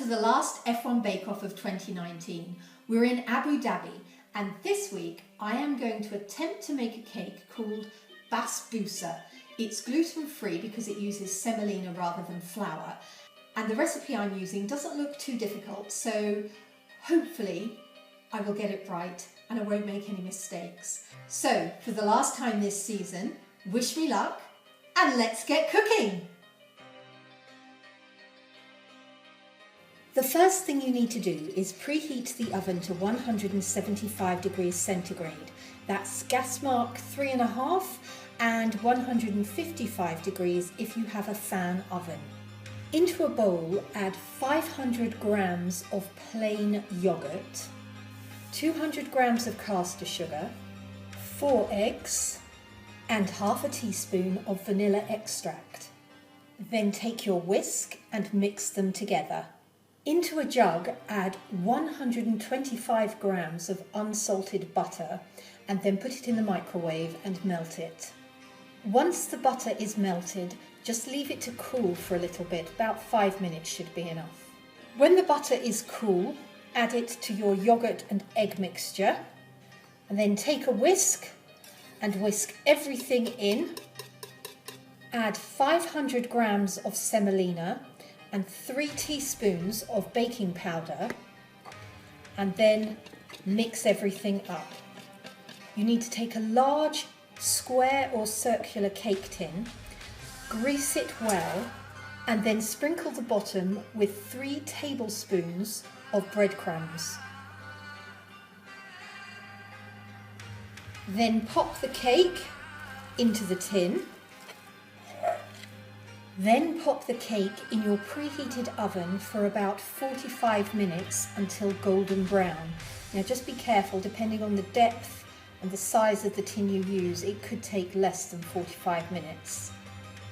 to the last F1 Bake Off of 2019. We're in Abu Dhabi, and this week I am going to attempt to make a cake called Basboosa. It's gluten-free because it uses semolina rather than flour, and the recipe I'm using doesn't look too difficult, so hopefully I will get it right and I won't make any mistakes. So for the last time this season, wish me luck and let's get cooking! The first thing you need to do is preheat the oven to 175 degrees centigrade. That's gas mark 3.5 and 155 degrees if you have a fan oven. Into a bowl, add 500 grams of plain yoghurt, 200 grams of caster sugar, 4 eggs, and half a teaspoon of vanilla extract. Then take your whisk and mix them together. Into a jug, add 125 grams of unsalted butter and then put it in the microwave and melt it. Once the butter is melted, just leave it to cool for a little bit, about 5 minutes should be enough. When the butter is cool, add it to your yogurt and egg mixture and then take a whisk and whisk everything in. Add 500 grams of semolina and 3 teaspoons of baking powder and then mix everything up. You need to take a large square or circular cake tin, grease it well and then sprinkle the bottom with 3 tablespoons of breadcrumbs. Then pop the cake into the tin. Then pop the cake in your preheated oven for about 45 minutes until golden brown. Now just be careful, depending on the depth and the size of the tin you use, it could take less than 45 minutes.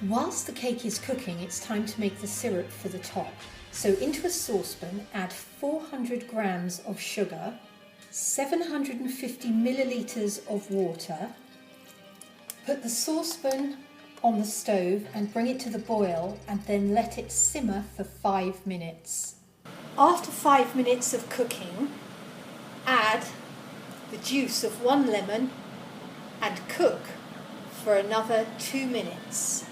Whilst the cake is cooking, it's time to make the syrup for the top. So into a saucepan, add 400 grams of sugar, 750 millilitres of water. Put the saucepan on the stove and bring it to the boil and then let it simmer for 5 minutes. After 5 minutes of cooking, add the juice of 1 lemon and cook for another 2 minutes.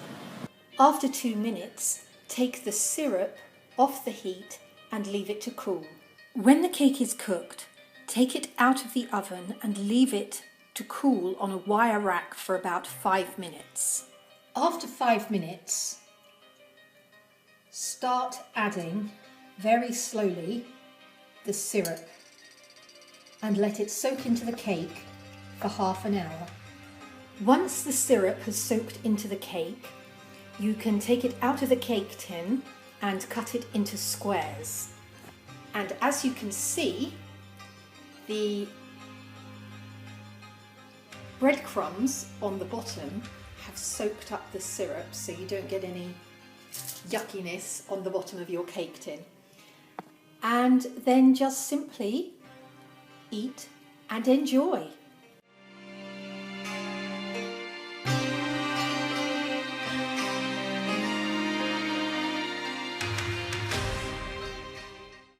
After 2 minutes, take the syrup off the heat and leave it to cool. When the cake is cooked, take it out of the oven and leave it to cool on a wire rack for about 5 minutes. After 5 minutes, start adding very slowly the syrup and let it soak into the cake for half an hour. Once the syrup has soaked into the cake, you can take it out of the cake tin and cut it into squares. And as you can see, the breadcrumbs on the bottom have soaked up the syrup so you don't get any yuckiness on the bottom of your cake tin. And then just simply eat and enjoy.